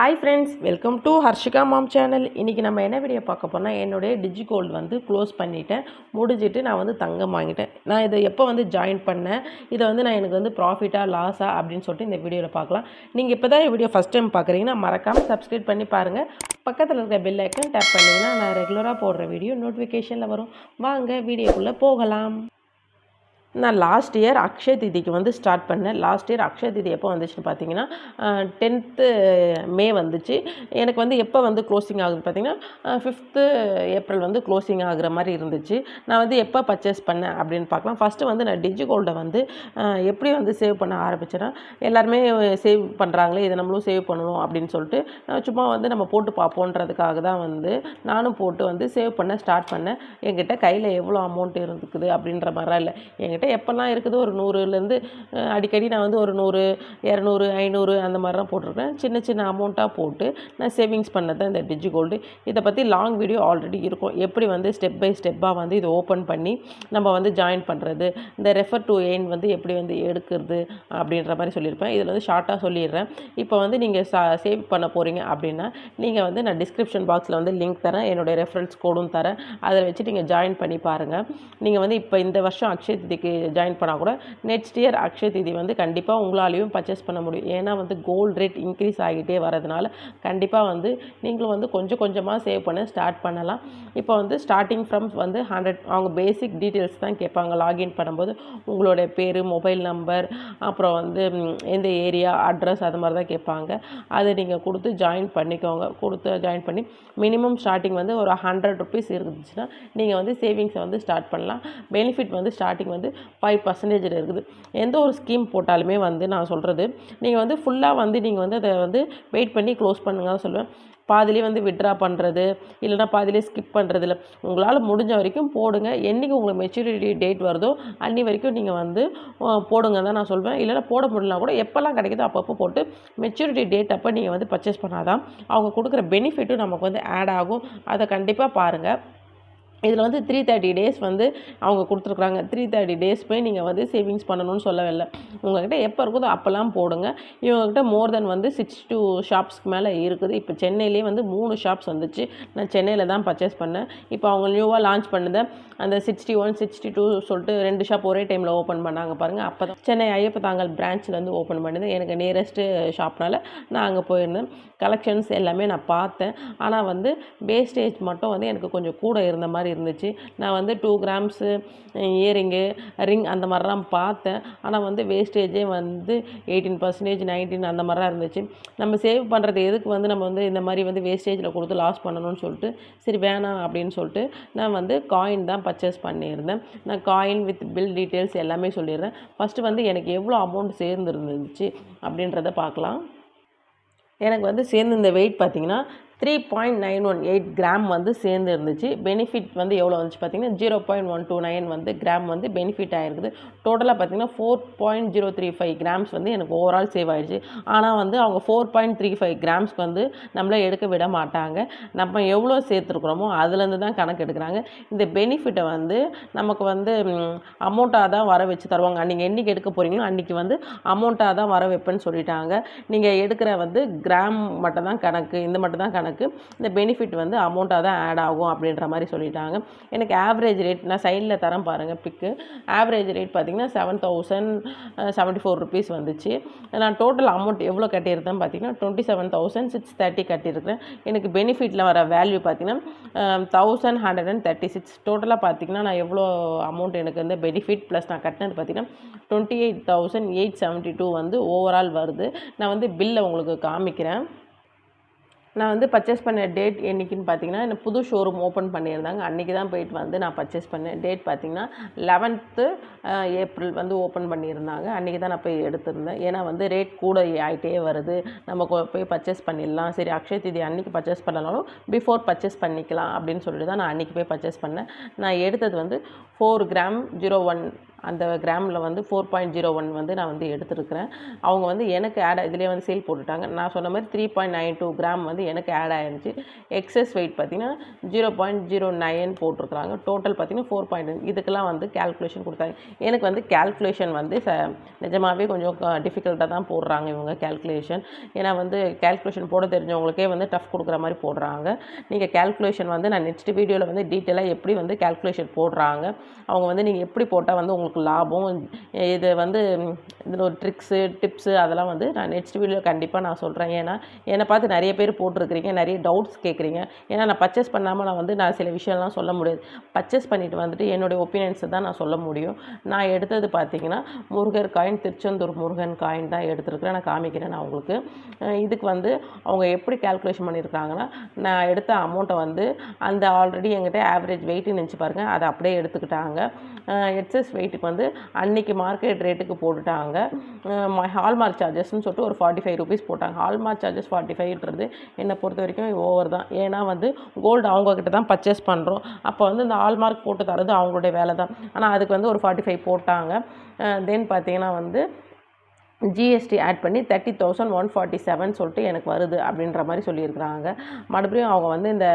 Hi friends, welcome to Harshika ma'am channel. இன்றைக்கி நம்ம என்ன வீடியோ பார்க்க போனால், என்னுடைய டிஜிகோல்டு வந்து க்ளோஸ் பண்ணிவிட்டேன். முடிஞ்சிட்டு நான் வந்து தங்கம் வாங்கிட்டேன். நான் இதை எப்போ வந்து ஜாயின் பண்ணேன், இதை வந்து நான் எனக்கு வந்து ப்ராஃபிட்டாக லாஸா அப்படின்னு சொல்லிட்டு இந்த வீடியோவில் பார்க்கலாம். நீங்கள் இப்போ தான் வீடியோ ஃபஸ்ட் டைம் பார்க்குறீங்கன்னா மறக்காமல் சப்ஸ்கிரைப் பண்ணி பாருங்கள். பக்கத்தில் இருக்க பெல் ஐக்கன் டேப் பண்ணிங்கன்னா நான் ரெகுலராக போடுற வீடியோ நோட்டிஃபிகேஷனில் வரும். வாங்க வீடியோக்குள்ளே போகலாம். நான் லாஸ்ட் இயர் அக்ஷய திதிக்கு வந்து ஸ்டார்ட் பண்ணேன். லாஸ்ட் இயர் அக்ஷய திதி எப்போ வந்துச்சுன்னு பார்த்தீங்கன்னா 10th மே வந்துச்சு. எனக்கு வந்து எப்போ வந்து க்ளோசிங் ஆகுது பார்த்தீங்கன்னா 5th ஏப்ரல் வந்து க்ளோசிங் ஆகுற மாதிரி இருந்துச்சு. நான் வந்து எப்போ பர்ச்சேஸ் பண்ணேன் அப்படின்னு பார்க்கலாம். ஃபஸ்ட்டு வந்து நான் டிஜிகோல்டை வந்து எப்படி வந்து சேவ் பண்ண ஆரம்பிச்சேன்னா, எல்லாருமே சேவ் பண்ணுறாங்களே, இதை நம்மளும் சேவ் பண்ணணும் அப்படின்னு சொல்லிட்டு சும்மா வந்து நம்ம போட்டு பார்ப்போன்றதுக்காக தான் வந்து நானும் போட்டு வந்து சேவ் பண்ண ஸ்டார்ட் பண்ணேன். என்கிட்ட கையில் எவ்வளோ அமௌண்ட் இருக்குது அப்படின்ற மாதிரிலாம் இல்லை. என்கிட்ட எப்போல்லாம் இருக்குது ஒரு 100லேருந்து அடிக்கடி நான் வந்து ஒரு 100, 200, 500 அந்த மாதிரி தான் போட்டிருக்கேன். சின்ன சின்ன அமௌண்ட்டாக போட்டு நான் சேவிங்ஸ் பண்ணது தான் இந்த டிஜிகோல்டு. இதை பற்றி லாங் வீடியோ ஆல்ரெடி இருக்கும். எப்படி வந்து ஸ்டெப் பை ஸ்டெப்பாக வந்து இதை ஓப்பன் பண்ணி நம்ம வந்து ஜாயின் பண்ணுறது, இந்த ரெஃபர் டு எயின் வந்து எப்படி வந்து எடுக்கிறது அப்படின்ற மாதிரி சொல்லியிருப்பேன். இதில் வந்து ஷார்ட்டாக சொல்லிடுறேன். இப்போ வந்து நீங்கள் சேவ் பண்ண போகிறீங்க அப்படின்னா, நீங்கள் வந்து நான் டிஸ்கிரிப்ஷன் பாக்ஸில் வந்து லிங்க் தரேன், என்னுடைய ரெஃபரன்ஸ் கோடும் தரேன். அதில் வச்சு நீங்கள் ஜாயின் பண்ணி பாருங்கள். நீங்கள் வந்து இப்போ இந்த வருஷம் அக்ஷய திதிக்கு ஜாயின் பண்ணால் கூட நெக்ஸ்ட் இயர் அக்ஷய திதி வந்து கண்டிப்பாக உங்களாலையும் பர்ச்சேஸ் பண்ண முடியும். ஏன்னா வந்து கோல்டு ரேட் இன்க்ரீஸ் ஆகிட்டே வரதுனால கண்டிப்பாக வந்து நீங்களும் வந்து கொஞ்சம் கொஞ்சமாக சேவ் பண்ண ஸ்டார்ட் பண்ணலாம். இப்போ வந்து ஸ்டார்டிங் ஃப்ரம் வந்து 100 அவங்க பேசிக் டீட்டெயில்ஸ் தான் கேட்பாங்க. லாகின் பண்ணும்போது உங்களுடைய பேர், மொபைல் நம்பர், அப்புறம் வந்து எந்த ஏரியா, அட்ரஸ் அது மாதிரி தான் கேட்பாங்க. அதை நீங்கள் கொடுத்து ஜாயின் பண்ணிக்கோங்க. ஜாயின் பண்ணி மினிமம் ஸ்டார்டிங் வந்து ஒரு 100 ருபீஸ் இருந்துச்சுன்னா நீங்கள் வந்து சேவிங்ஸை வந்து ஸ்டார்ட் பண்ணலாம். பெனிஃபிட் வந்து ஸ்டார்டிங் வந்து 5% இருக்குது. எந்த ஒரு ஸ்கீம் போட்டாலுமே வந்து நான் சொல்கிறது, நீங்கள் வந்து ஃபுல்லாக வந்து நீங்கள் வந்து அதை வந்து வெயிட் பண்ணி க்ளோஸ் பண்ணுங்க சொல்லுவேன். பாதிலே வந்து வித்ட்ரா பண்ணுறது, இல்லைனா பாதிலே ஸ்கிப் பண்ணுறது இல்லை. உங்களால் முடிஞ்ச வரைக்கும் போடுங்க. என்றைக்கு உங்களுக்கு மெச்சூரிட்டி டேட் வருதோ அன்னி வரைக்கும் நீங்கள் வந்து போடுங்க தான் நான் சொல்வேன். இல்லைனா போட முடியலனா கூட எப்போல்லாம் கிடைக்குதோ அப்பப்போ போட்டு மெச்சூரிட்டி டேட் அப்போ நீங்கள் வந்து பர்ச்சேஸ் பண்ணாதான் அவங்க கொடுக்குற பெனிஃபிட்டும் நமக்கு வந்து ஆட் ஆகும். அதை கண்டிப்பாக பாருங்கள். இதில் வந்து 330 டேஸ் வந்து அவங்க கொடுத்துருக்குறாங்க. 330 டேஸ் போய் நீங்கள் வந்து சேவிங்ஸ் பண்ணணும்னு சொல்லவில்லை. உங்கள்கிட்ட எப்போ இருக்குதோ அப்போல்லாம் போடுங்க. இவங்ககிட்ட மோர் தென் வந்து 62 ஷாப்ஸ்க்கு மேலே இருக்குது. இப்போ சென்னையிலே வந்து 3 ஷாப்ஸ் வந்துச்சு. நான் சென்னையில் தான் பர்ச்சேஸ் பண்ணேன். இப்போ அவங்க நியூவாக லான்ச் பண்ணதை அந்த 61, 62 சொல்லிட்டு 2 ஷாப் ஒரே டைமில் ஓப்பன் பண்ணாங்க பாருங்கள். அப்போ தான் சென்னை ஐயப்பதாங்கல் பிரான்ச்சில் வந்து ஓப்பன் பண்ணுது. எனக்கு நியரஸ்ட்டு ஷாப்னால் நான் அங்கே போயிருந்தேன். கலெக்ஷன்ஸ் எல்லாமே நான் பார்த்தேன். ஆனால் வந்து வேஸ்டேஜ் மட்டும் வந்து எனக்கு கொஞ்சம் கூட இருந்த மாதிரி இருந்துச்சு. நான் வந்து 2 கிராம்ஸு இயரிங்கு, ரிங் அந்த மாதிரிலாம் பார்த்தேன். ஆனால் வந்து வேஸ்டேஜே வந்து 18%, 19 அந்த மாதிரிலாம் இருந்துச்சு. நம்ம சேவ் பண்ணுறது எதுக்கு வந்து நம்ம வந்து இந்த மாதிரி வந்து வேஸ்டேஜில் கொடுத்து லாஸ் பண்ணணும்னு சொல்லிட்டு சரி வேணாம் அப்படின்னு சொல்லிட்டு நான் வந்து காயின் தான் பர்ச்சேஸ் பண்ணியிருந்தேன். நான் காயின் வித் பில் டீட்டெயில்ஸ் எல்லாமே சொல்லிடுறேன். ஃபஸ்ட்டு வந்து எனக்கு எவ்வளோ அமௌண்ட் சேர்ந்துருந்துச்சு அப்படின்றத பார்க்கலாம். எனக்கு வந்து சேர்ந்து இந்த வெயிட் பார்த்திங்கன்னா 3.918 கிராம் வந்து சேர்ந்து இருந்துச்சு. பெனிஃபிட் வந்து எவ்வளோ வந்துச்சு பார்த்திங்கன்னா 0.129 வந்து கிராம் வந்து பெனிஃபிட் ஆகிருக்குது. டோட்டலாக பார்த்திங்கன்னா 4.035 கிராம்ஸ் வந்து எனக்கு ஓவரால் சேவ் ஆகிடுச்சு. ஆனால் வந்து அவங்க 4.35 கிராம்ஸ்க்கு வந்து நம்மளை எடுக்க விட மாட்டாங்க. நம்ம எவ்வளோ சேர்த்துருக்குறோமோ அதுலேருந்து தான் கணக்கு எடுக்கிறாங்க. இந்த பெனிஃபிட்டை வந்து நமக்கு வந்து அமௌண்ட்டாக தான் வர வச்சு தருவாங்க. நீங்கள் என்றைக்கு எடுக்க போகிறீங்களோ அன்றைக்கி வந்து அமௌண்ட்டாக தான் வர வைப்பேன்னு சொல்லிட்டாங்க. நீங்கள் எடுக்கிற வந்து கிராம் மட்டும் தான் கணக்கு, இந்த மட்டும் தான் கணக்கு. இந்த பெனிஃபிட் வந்து அமௌண்ட்டாக தான் ஆட் ஆகும் அப்படின்ற மாதிரி சொல்லிட்டாங்க. எனக்கு ஆவரேஜ் ரேட் நான் சைடில் தரேன் பாருங்கள் பிக்கு. ஆவரேஜ் ரேட் பார்த்திங்கன்னா 7,074 ருபீஸ் வந்துச்சு. நான் டோட்டல் அமௌண்ட் எவ்வளோ கட்டியிருந்தேன் பார்த்திங்கன்னா 27,630 கட்டியிருக்கிறேன். எனக்கு பெனிஃபிட்டில் வர வேல்யூ பார்த்திங்கன்னா 1,136. டோட்டலாக பார்த்திங்கன்னா நான் எவ்வளோ அமௌண்ட் எனக்கு வந்து பெனிஃபிட் ப்ளஸ் நான் கட்டினது பார்த்திங்கன்னா 28,872 வந்து ஓவரால் வருது. நான் வந்து பில்லை உங்களுக்கு காமிக்கிறேன். நான் வந்து பர்ச்சேஸ் பண்ண டேட் என்றைக்குன்னு பார்த்தீங்கன்னா, எனக்கு புது ஷோரூம் ஓப்பன் பண்ணியிருந்தாங்க. அன்றைக்கி தான் போயிட்டு வந்து நான் பர்ச்சேஸ் பண்ணேன். டேட் பார்த்திங்கன்னா 11th ஏப்ரல் வந்து ஓப்பன் பண்ணியிருந்தாங்க. அன்றைக்கி தான் நான் போய் எடுத்திருந்தேன். ஏன்னா வந்து ரேட் கூட ஆகிட்டே வருது. நம்ம போய் பர்ச்சேஸ் பண்ணிடலாம். சரி அக்ஷய திதி அன்றைக்கி பர்ச்சேஸ் பண்ணனாலும் பிஃபோர் பர்ச்சேஸ் பண்ணிக்கலாம் அப்படின்னு சொல்லிட்டு தான் நான் அன்றைக்கி போய் பர்ச்சேஸ் பண்ணேன். நான் எடுத்தது வந்து 4 கிராம் 01 அந்த கிராமில் வந்து 4.01 வந்து நான் வந்து எடுத்துருக்கிறேன். அவங்க வந்து எனக்கு இதிலே வந்து சேல் போட்டுட்டாங்க. நான் சொன்ன மாதிரி 3.92 கிராம் வந்து எனக்கு ஆட் ஆயிருந்துச்சு. எக்ஸஸ் வெயிட் பார்த்திங்கன்னா 0.09 போட்டிருக்கிறாங்க. டோட்டல் பார்த்திங்கன்னா 4. இதுக்கெல்லாம் வந்து கேல்குலேஷன் கொடுத்தாங்க. எனக்கு வந்து கேல்குலேஷன் வந்து நிஜமாகவே கொஞ்சம் டிஃபிகல்ட்டாக தான் போடுறாங்க இவங்க கேல்குலேஷன். ஏன்னா வந்து கேல்குலேஷன் போட தெரிஞ்சவங்களுக்கே வந்து டஃப் கொடுக்குற மாதிரி போடுறாங்க. நீங்கள் கேல்குலேஷன் வந்து நான் நெக்ஸ்ட் வீடியோவில் வந்து டீட்டெயிலாக எப்படி வந்து கேல்குலேஷன் போடுறாங்க, அவங்க வந்து நீங்கள் எப்படி போட்டால் வந்து உங்களுக்கு லாபம், இது வந்து இதில் ஒரு ட்ரிக்ஸு டிப்ஸு அதெல்லாம் வந்து நான் நெக்ஸ்ட் வீடியோவில் கண்டிப்பாக நான் சொல்கிறேன். ஏன்னா என்னை பார்த்து நிறைய பேர் போட்டிருக்கிறீங்க, நிறைய டவுட்ஸ் கேட்குறீங்க. ஏன்னா நான் பர்ச்சேஸ் பண்ணாமல் நான் சில விஷயம்லாம் சொல்ல முடியாது. பர்ச்சேஸ் பண்ணிவிட்டு வந்துட்டு என்னுடைய ஒப்பீனியன்ஸை தான் நான் சொல்ல முடியும். நான் எடுத்தது பார்த்திங்கன்னா முருகர் காயின், திருச்செந்தூர் முருகன் காயின் தான் எடுத்துருக்கிறேன். நான் காமிக்கிறேன் நான் உங்களுக்கு. இதுக்கு வந்து அவங்க எப்படி கேல்குலேஷன் பண்ணியிருக்காங்கன்னா, நான் எடுத்த அமௌண்ட்டை வந்து அந்த ஆல்ரெடி என்கிட்ட ஆவரேஜ் வெயிட்டுன்னு நினச்சி பாருங்கள், அதை அப்படியே எடுத்துக்கிட்டாங்க. எக்ஸஸ் வெயிட்டுக்கு வந்து அன்றைக்கி மார்க்கெட் ரேட்டுக்கு போட்டுட்டாங்க. ஹால்மார்க் சார்ஜஸ்ன்னு சொல்லிட்டு ஒரு 45 ரூபீஸ் போட்டாங்க. ஹால்மார்க் சார்ஜஸ் 45ன்றது என்னை பொறுத்த வரைக்கும் ஓவர் தான். ஏன்னா வந்து கோல்டு அவங்கக்கிட்ட தான் பர்ச்சேஸ் பண்ணுறோம். அப்போ வந்து இந்த ஹால்மார்க் போட்டு தரது அவங்களுடைய வேலை தான். ஆனால் அதுக்கு வந்து ஒரு 45 போட்டாங்க. தென் பார்த்திங்கன்னா வந்து ஜிஎஸ்டி ஆட் பண்ணி 30,147 சொல்லிட்டு எனக்கு வருது அப்படின்ற மாதிரி சொல்லியிருக்கிறாங்க. மறுபடியும் அவங்க வந்து இந்த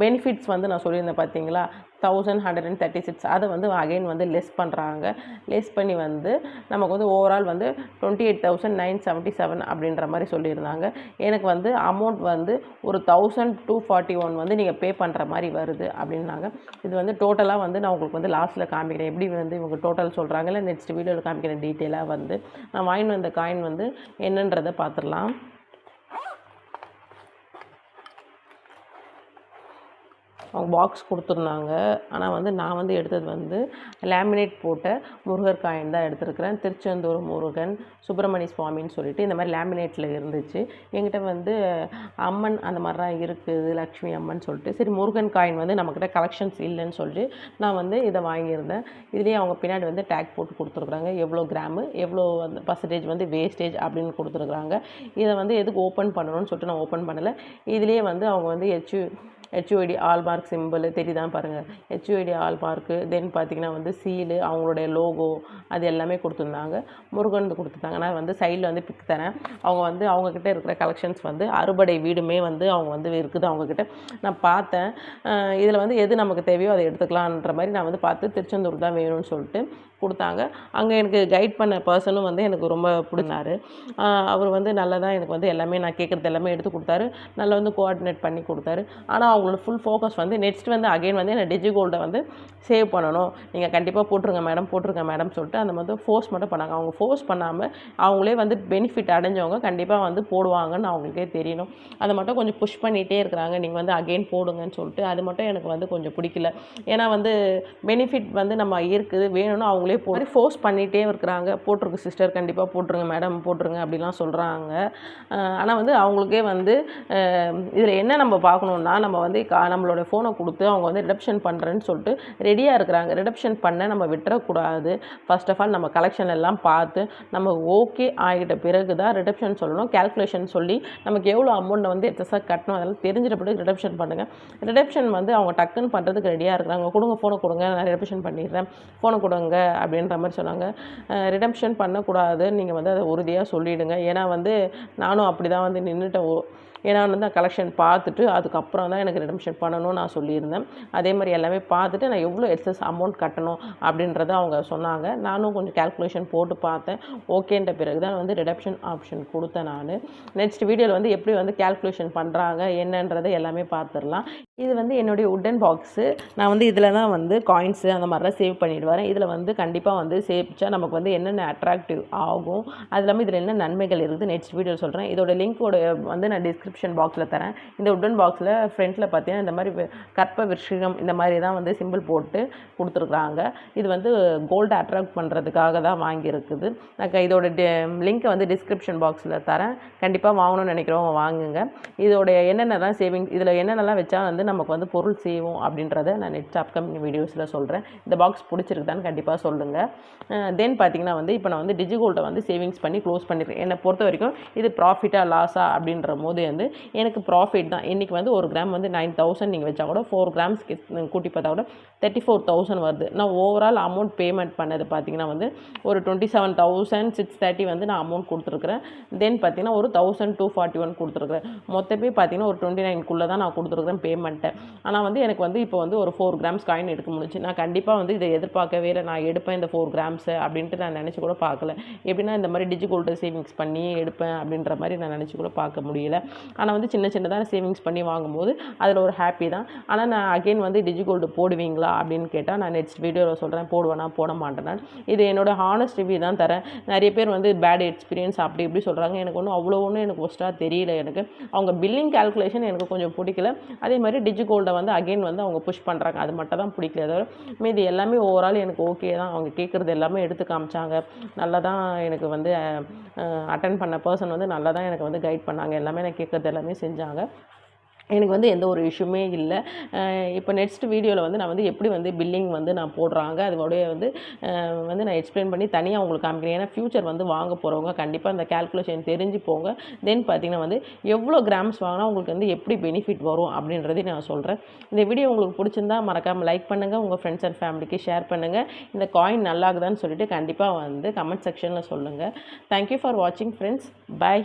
பெனிஃபிட்ஸ் வந்து நான் சொல்லியிருந்தேன் பார்த்தீங்களா, 1136 அதை வந்து அகைன் வந்து லெஸ் பண்ணுறாங்க. லெஸ் பண்ணி வந்து நமக்கு வந்து ஓவரால் வந்து 28,977 அப்படின்ற மாதிரி சொல்லியிருந்தாங்க. எனக்கு வந்து அமௌண்ட் வந்து ஒரு 1,241 வந்து நீங்கள் பே பண்ணுற மாதிரி வருது அப்படின்னாங்க. இது வந்து டோட்டலாக வந்து நான் உங்களுக்கு வந்து லாஸ்ட்டில் காமிக்கிறேன். எப்படி வந்து இவங்க டோட்டல் சொல்கிறாங்கல்ல, நெக்ஸ்ட் வீடியோவில் காமிக்கிறேன் டீட்டெயிலாக. வந்து நான் வாங்கிட்டு வந்த காயின் வந்து என்னன்றதை பார்த்துடலாம். அவங்க பாக்ஸ் கொடுத்துருந்தாங்க. ஆனால் வந்து நான் வந்து எடுத்தது வந்து லேமினேட் போட்ட முருகர் காயின் தான் எடுத்துருக்கிறேன். திருச்செந்தூர் முருகன், சுப்பிரமணிய சுவாமின்னு சொல்லிட்டு இந்த மாதிரி லேமினேட்டில் இருந்துச்சு. என்கிட்ட வந்து அம்மன் அந்த மாதிரிலாம் இருக்குது, லக்ஷ்மி அம்மன் சொல்லிட்டு. சரி, முருகன் காயின் வந்து நம்மக்கிட்ட கலெக்ஷன்ஸ் இல்லைன்னு சொல்லிட்டு நான் வந்து இதை வாங்கியிருந்தேன். இதுலேயே அவங்க பின்னாடி வந்து டேக் போட்டு கொடுத்துருக்குறாங்க, எவ்வளோ கிராமு, எவ்வளோ வந்து பர்சன்டேஜ் வந்து வேஸ்டேஜ் அப்படின்னு கொடுத்துருக்குறாங்க. இதை வந்து எதுக்கு ஓப்பன் பண்ணணும்னு சொல்லிட்டு நான் ஓப்பன் பண்ணலை. இதுலேயே வந்து அவங்க வந்து ஹெச்ஓடி ஆல்மார்க் சிம்பிள் தெரியுதான் பாருங்கள், ஹெச்ஓடி ஆல்மார்க்கு. தென் பார்த்திங்கன்னா வந்து சீலு, அவங்களுடைய லோகோ, அது எல்லாமே கொடுத்துருந்தாங்க. முருகன் கொடுத்துருந்தாங்க. நான் வந்து சைடில் வந்து பிக் தரேன். அவங்க வந்து அவங்கக்கிட்ட இருக்கிற கலெக்ஷன்ஸ் வந்து அறுபடை வீடுமே வந்து அவங்க வந்து இருக்குது அவங்கக்கிட்ட. நான் பார்த்தேன். இதில் வந்து எது நமக்கு தேவையோ அதை எடுத்துக்கலான்ற மாதிரி நான் வந்து பார்த்து திருச்செந்தூர் தான் வேணும்னு சொல்லிட்டு கொடுத்தாங்க. அங்கே எனக்கு கைட் பண்ண பர்சனும் வந்து எனக்கு ரொம்ப பிடிச்சாரு. அவர் வந்து நல்லா தான் எனக்கு வந்து எல்லாமே நான் கேட்குறது எல்லாமே எடுத்து கொடுத்தாரு. நல்லா வந்து கோஆர்டினேட் பண்ணி கொடுத்தாரு. ஆனால் அவங்களோட ஃபுல் ஃபோக்கஸ் வந்து நெக்ஸ்ட் வந்து அகைன் வந்து என்ன டிஜி கோல்டை வந்து சேவ் பண்ணணும், நீங்கள் கண்டிப்பாக போட்டுருங்க மேடம் சொல்லிட்டு அந்த மாதிரி ஃபோர்ஸ் மட்டும் பண்ணாங்க. அவங்க ஃபோர்ஸ் பண்ணாமல் அவங்களே வந்து பெனிஃபிட் அடைஞ்சவங்க கண்டிப்பாக வந்து போடுவாங்கன்னு அவங்களுக்கே தெரியணும். அதை மட்டும் கொஞ்சம் புஷ் பண்ணிகிட்டே இருக்கிறாங்க, நீங்கள் வந்து அகைன் போடுங்கன்னு சொல்லிட்டு. அது மட்டும் எனக்கு வந்து கொஞ்சம் பிடிக்கல. ஏன்னா வந்து பெனிஃபிட் வந்து நம்ம இருக்குது வேணும்னு அவங்களே ஃபோர்ஸ் பண்ணிகிட்டே இருக்கிறாங்க. போட்டிருக்கு சிஸ்டர், கண்டிப்பாக போட்டுருங்க மேடம், போட்டுருங்க அப்படிலாம் சொல்கிறாங்க. ஆனால் வந்து அவங்களுக்கே வந்து இதில் என்ன நம்ம பார்க்கணுன்னா, நம்ம வந்து நம்மளோட ஃபோனை கொடுத்து அவங்க வந்து ரிடப்ஷன் பண்ணுறேன்னு சொல்லிட்டு ரெடியாக இருக்கிறாங்க. ரிடப்ஷன் பண்ண நம்ம விட்டுறக்கூடாது. ஃபர்ஸ்ட் ஆஃப் ஆல் நம்ம கலெக்ஷன் எல்லாம் பார்த்து நம்ம ஓகே ஆகிட்ட பிறகு தான் ரிடப்ஷன் சொல்லணும். கேல்குலேஷன் சொல்லி நமக்கு எவ்வளோ அமௌண்ட்டை வந்து எக்ஸஸாக கட்டணும் அதெல்லாம் தெரிஞ்சிட்ட பிறகு ரிடப்ஷன் பண்ணுங்கள். ரிடப்ஷன் வந்து அவங்க டக்குன்னு பண்ணுறதுக்கு ரெடியாக இருக்கிறாங்க. கொடுங்க, ஃபோனை கொடுங்க, நான் ரிடப்ஷன் பண்ணிடுறேன், ஃபோனை கொடுங்க அப்படின்ற மாதிரி சொன்னாங்க. ரிடம்ஷன் பண்ணக்கூடாதுன்னு நீங்கள் வந்து அதை உறுதியாக சொல்லிவிடுங்க. ஏன்னா வந்து நானும் அப்படி தான் வந்து நின்றுட்டேன். ஏன்னா வந்து கலெக்ஷன் பார்த்துட்டு அதுக்கப்புறம் தான் எனக்கு ரிடம்ஷன் பண்ணணும்னு நான் சொல்லியிருந்தேன். அதே மாதிரி எல்லாமே பார்த்துட்டு நான் எவ்வளோ எக்ஸஸ் அமௌண்ட் கட்டணும் அப்படின்றத அவங்க சொன்னாங்க. நானும் கொஞ்சம் கேல்குலேஷன் போட்டு பார்த்தேன். ஓகேன்ற பிறகு தான் வந்து ரிடப்ஷன் ஆப்ஷன் கொடுத்தேன் நான். நெக்ஸ்ட் வீடியோவில் வந்து எப்படி வந்து கேல்குலேஷன் பண்ணுறாங்க என்னன்றதை எல்லாமே பார்த்துடலாம். இது வந்து என்னுடைய உட்டன் பாக்ஸு. நான் வந்து இதில் தான் வந்து காயின்ஸு அந்த மாதிரிலாம் சேவ் பண்ணிட்டு வரேன். இதில் வந்து கண்டிப்பாக வந்து சேவிச்சா நமக்கு வந்து என்னென்ன அட்ராக்டிவ் ஆகும், அது இல்லாமல் இதில் என்ன நன்மைகள் இருக்குது நெக்ஸ்ட் வீடியோ சொல்கிறேன். இதோட லிங்க்கோட வந்து நான் டிஸ்கிரிப்ஷன் பாக்ஸில் தரேன். இந்த உட்டன் பாக்ஸில் ஃப்ரண்ட்டில் பார்த்தீங்கன்னா இந்த மாதிரி கற்ப விருஷிகம் இந்த மாதிரி தான் வந்து சிம்பிள் போட்டு கொடுத்துருக்குறாங்க. இது வந்து கோல்டு அட்ராக்ட் பண்ணுறதுக்காக தான் வாங்கியிருக்குது. நான் இதோட லிங்க்கை வந்து டிஸ்கிரிப்ஷன் பாக்ஸில் தரேன். கண்டிப்பாக வாங்கணும்னு நினைக்கிறவங்க வாங்குங்க. இதோடைய என்னென்னலாம் சேவிங், இதில் என்னென்னலாம் வச்சா வந்து நமக்கு வந்து பொருள் செய்வோம் அப்படின்றத நான் நெக்ஸ்ட் அப்கமிங் வீடியோஸில் சொல்கிறேன். இந்த பாக்ஸ் பிடிச்சிருக்குதான்னு கண்டிப்பாக சொல்லுங்கள். தென் பார்த்திங்கன்னா வந்து இப்போ நான் வந்து டிஜிகோல்டை வந்து சேவிங்ஸ் பண்ணி க்ளோஸ் பண்ணியிருக்கேன். என்னை பொறுத்த வரைக்கும் இது ப்ராஃபிட்டாக லாஸா அப்படின்ற போது வந்து எனக்கு ப்ராஃபிட் தான். இன்றைக்கி வந்து ஒரு கிராம் வந்து 9000 நீங்கள் வச்சா கூட 4 கிராம்ஸ்க்கு கூட்டி பார்த்தா கூட 34,000 வருது. நான் ஓவரால் அமௌண்ட் பேமெண்ட் பண்ணது பார்த்திங்கன்னா வந்து ஒரு 27,630 வந்து நான் அமௌண்ட் கொடுத்துருக்குறேன். தென் பார்த்திங்கன்னா ஒரு 1,241 கொடுத்துருக்குறேன். மொத்தமே பார்த்திங்கன்னா ஒரு 29க்குள்ளே தான் நான் கொடுத்துருக்குறேன் பேமெண்ட்டை. ஆனால் வந்து எனக்கு வந்து இப்போ வந்து ஒரு 4 கிராம்ஸ் காயின் எடுக்க முடிஞ்சு. நான் கண்டிப்பாக வந்து இதை எதிர்பார்க்கவே இல்லை. நான் எடுப்பேன் இந்த 4 கிராம்ஸை அப்படின்ட்டு நான் நினச்சி கூட பார்க்கல. எப்படின்னா இந்த மாதிரி டிஜிகோல்டு சேவிங்ஸ் பண்ணி எடுப்பேன் அப்படின்ற மாதிரி நான் நினச்சி கூட பார்க்க முடியல. ஆனால் வந்து சின்ன சின்னதாக சேவிங்ஸ் பண்ணி வாங்கும்போது அதில் ஒரு ஹாப்பி தான். ஆனால் நான் அகெயின் வந்து டிஜிகோல்டு போடுவீங்களா அப்படின்னு கேட்டால் நான் நெக்ஸ்ட் வீடியோவில் சொல்கிறேன், போடுவேனா போட மாட்டேன். இது என்னோட ஹானஸ்ட் ரிவ்யூ தான் தரேன். நிறைய பேர் வந்து பேட் எக்ஸ்பீரியன்ஸ் அப்படி இப்படி சொல்கிறாங்க. எனக்கு ஒன்றும் எனக்கு ஒஸ்ட்டாக தெரியல. எனக்கு அவங்க பில்லிங் கால்குலேஷன் எனக்கு கொஞ்சம் பிடிக்கல. அதே மாதிரி டிஜிகோல்டை வந்து அகெயின் வந்து அவங்க புஷ் பண்ணுறாங்க, அது மட்டும் தான் பிடிக்கல. தவிர மீதி எல்லாமே ஓவரால் எனக்கு ஓகே தான். அவங்க கேட்குறது எல்லாமே எடுத்து காமிச்சாங்க. நல்லா தான் எனக்கு வந்து அட்டன் பண்ண பர்சன் வந்து நல்லா தான் எனக்கு வந்து கைட் பண்ணாங்க. எல்லாமே நான் கேட்குறது எல்லாமே செஞ்சாங்க. எனக்கு வந்து எந்த ஒரு இஷ்யூமே இல்லை. இப்போ நெக்ஸ்ட் வீடியோவில் வந்து நான் வந்து எப்படி வந்து பில்லிங் வந்து நான் போடுறாங்க அதோடைய வந்து நான் எக்ஸ்பிளைன் பண்ணி தனியாக உங்களுக்கு காமிக்கிறேன். ஏன்னா ஃப்யூச்சர் வந்து வாங்க போகிறவங்க கண்டிப்பாக அந்த கேல்குலேஷன் தெரிஞ்சு போங்க. தென் பார்த்திங்கன்னா வந்து எவ்வளோ கிராம்ஸ் வாங்கினா உங்களுக்கு வந்து எப்படி பெனிஃபிட் வரும் அப்படின்றதையும் நான் சொல்கிறேன். இந்த வீடியோ உங்களுக்கு பிடிச்சிருந்தா மறக்காமல் லைக் பண்ணுங்கள், உங்கள் ஃப்ரெண்ட்ஸ் அண்ட் ஃபேமிலிக்கு ஷேர் பண்ணுங்கள். இந்த காயின் நல்லாகுதான்னு சொல்லிட்டு கண்டிப்பாக வந்து கமெண்ட் செக்ஷனில் சொல்லுங்கள். தேங்க்யூ ஃபார் வாட்சிங் ஃப்ரெண்ட்ஸ். பை.